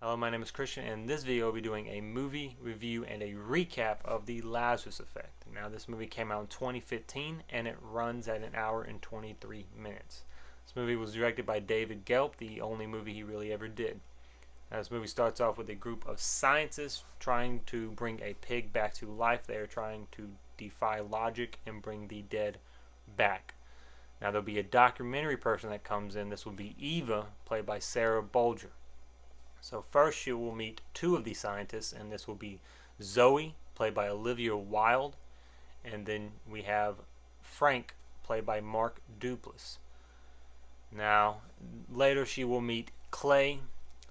Hello, my name is Christian, and in this video we'll be doing a movie review and a recap of the Lazarus Effect. Now, this movie came out in 2015 and it runs at 1 hour and 23 minutes. This movie was directed by David Gelb, the only movie he really ever did. Now, this movie starts off with a group of scientists trying to bring a pig back to life. They are trying to defy logic and bring the dead back. Now, there'll be a documentary person that comes in. This will be Eva, played by Sarah Bolger. So first you will meet two of these scientists, and this will be Zoe, played by Olivia Wilde, and then we have Frank, played by Mark Duplass. Now, later she will meet Clay,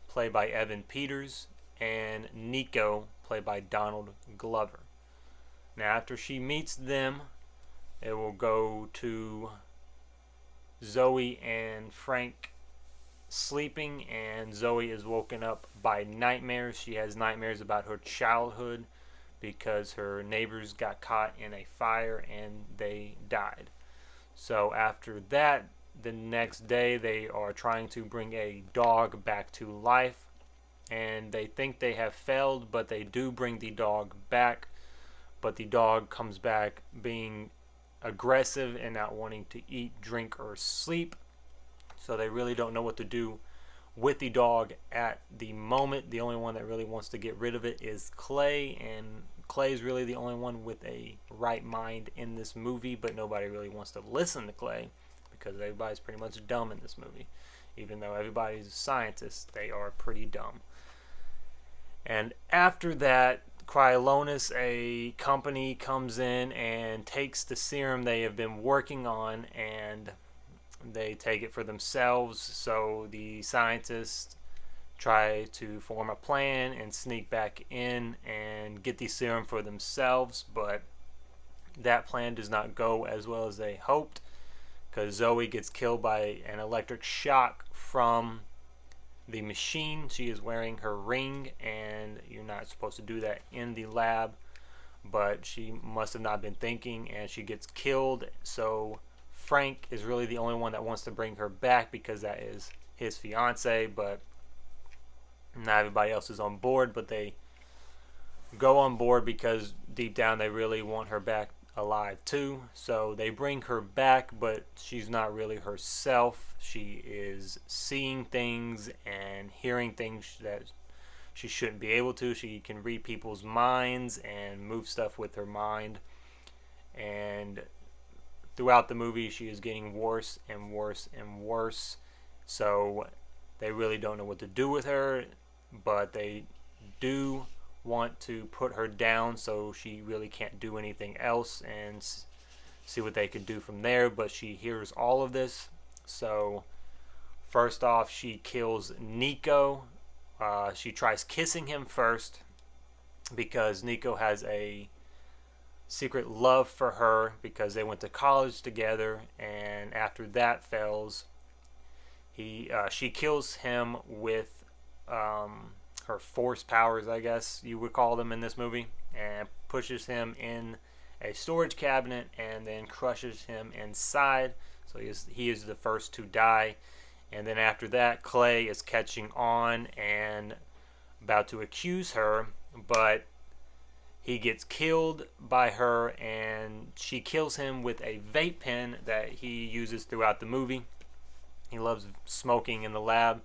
played by Evan Peters, and Nico, played by Donald Glover. Now, after she meets them, it will go to Zoe and Frank sleeping, and Zoe is woken up by nightmares. She has nightmares about her childhood because her neighbors got caught in a fire and they died. So after that, the next day they are trying to bring a dog back to life, and they think they have failed, but they do bring the dog back, but the dog comes back being aggressive and not wanting to eat, drink, or sleep. So they really don't know what to do with the dog at the moment. The only one that really wants to get rid of it is Clay, and Clay is really the only one with a right mind in this movie, but nobody really wants to listen to Clay because everybody's pretty much dumb in this movie. Even though everybody's a scientist, they are pretty dumb. And after that, Cryonis, a company, comes in and takes the serum they have been working on, and they take it for themselves. So the scientists try to form a plan and sneak back in and get the serum for themselves, but that plan does not go as well as they hoped, because Zoe gets killed by an electric shock from the machine. She is wearing her ring, and you're not supposed to do that in the lab, but she must have not been thinking, and she gets killed. So Frank is really the only one that wants to bring her back because that is his fiance, but not everybody else is on board. But they go on board because deep down they really want her back alive too. So they bring her back, but she's not really herself. She is seeing things and hearing things that she shouldn't be able to. She can read people's minds and move stuff with her mind, and throughout the movie she is getting worse and worse and worse. So they really don't know what to do with her, but they do want to put her down so she really can't do anything else, and see what they can do from there. But she hears all of this. So first off, she kills Nico. She tries kissing him first because Nico has a secret love for her because they went to college together, and after that fails, she kills him with her force powers, I guess you would call them in this movie, and pushes him in a storage cabinet and then crushes him inside. So he is the first to die. And then after that, Clay is catching on and about to accuse her, but he gets killed by her, and she kills him with a vape pen that he uses throughout the movie. He loves smoking in the lab,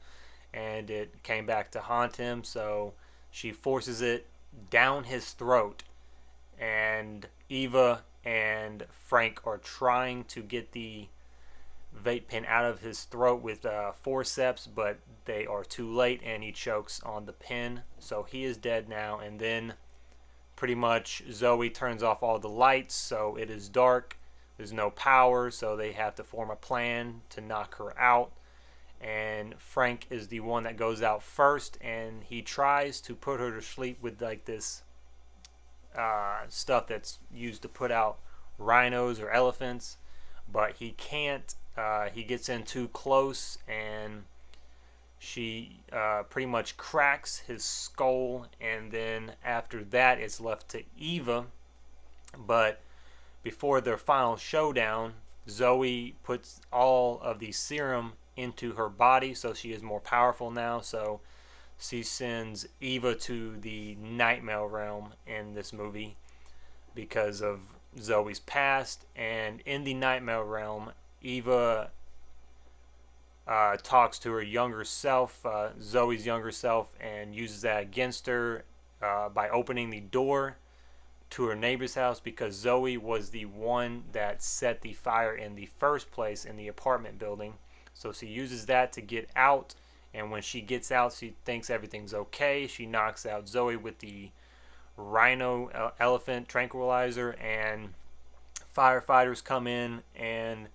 and it came back to haunt him, so she forces it down his throat, and Eva and Frank are trying to get the vape pen out of his throat with forceps, but they are too late, and he chokes on the pen, so he is dead now. And then pretty much Zoe turns off all the lights, so it is dark, there's no power, so they have to form a plan to knock her out. And Frank is the one that goes out first, and he tries to put her to sleep with like this stuff that's used to put out rhinos or elephants, but he can't. He gets in too close, and she pretty much cracks his skull, and then after that it's left to Eva. But before their final showdown, Zoe puts all of the serum into her body, so she is more powerful now. So she sends Eva to the nightmare realm in this movie because of Zoe's past. And in the nightmare realm, Eva talks to her younger self, Zoe's younger self, and uses that against her by opening the door to her neighbor's house, because Zoe was the one that set the fire in the first place in the apartment building. So she uses that to get out, and when she gets out, she thinks everything's okay. She knocks out Zoe with the rhino elephant tranquilizer, and firefighters come in, and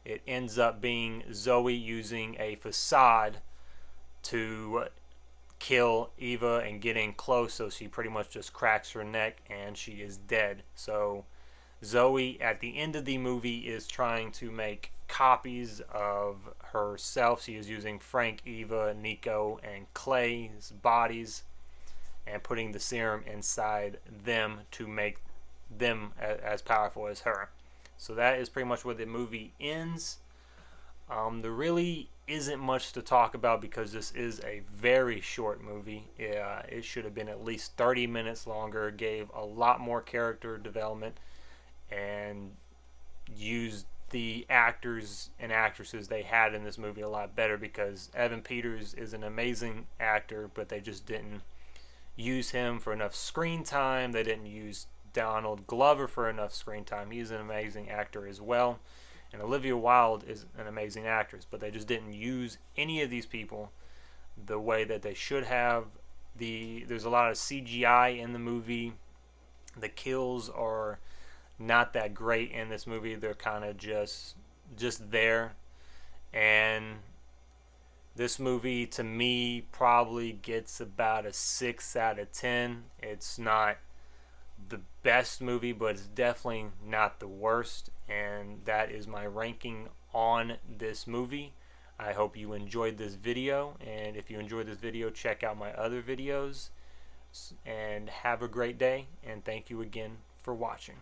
it ends up being Zoe using a facade to kill Eva and get in close, so she pretty much just cracks her neck and she is dead. So Zoe at the end of the movie is trying to make copies of herself. She is using Frank, Eva, Nico, and Clay's bodies and putting the serum inside them to make them as powerful as her. So that is pretty much where the movie ends. There really isn't much to talk about because this is a very short movie. It should have been at least 30 minutes longer, gave a lot more character development, and used the actors and actresses they had in this movie a lot better, because Evan Peters is an amazing actor, but they just didn't use him for enough screen time. They didn't use Donald Glover for enough screen time. He's an amazing actor as well. And Olivia Wilde is an amazing actress, but they just didn't use any of these people the way that they should have. There's a lot of CGI in the movie. The kills are not that great in this movie. They're kind of just there. And this movie, to me, probably gets about a 6 out of 10. It's not the best movie, but it's definitely not the worst, and that is my ranking on this movie. I hope you enjoyed this video, and if you enjoyed this video, check out my other videos, and have a great day, and thank you again for watching.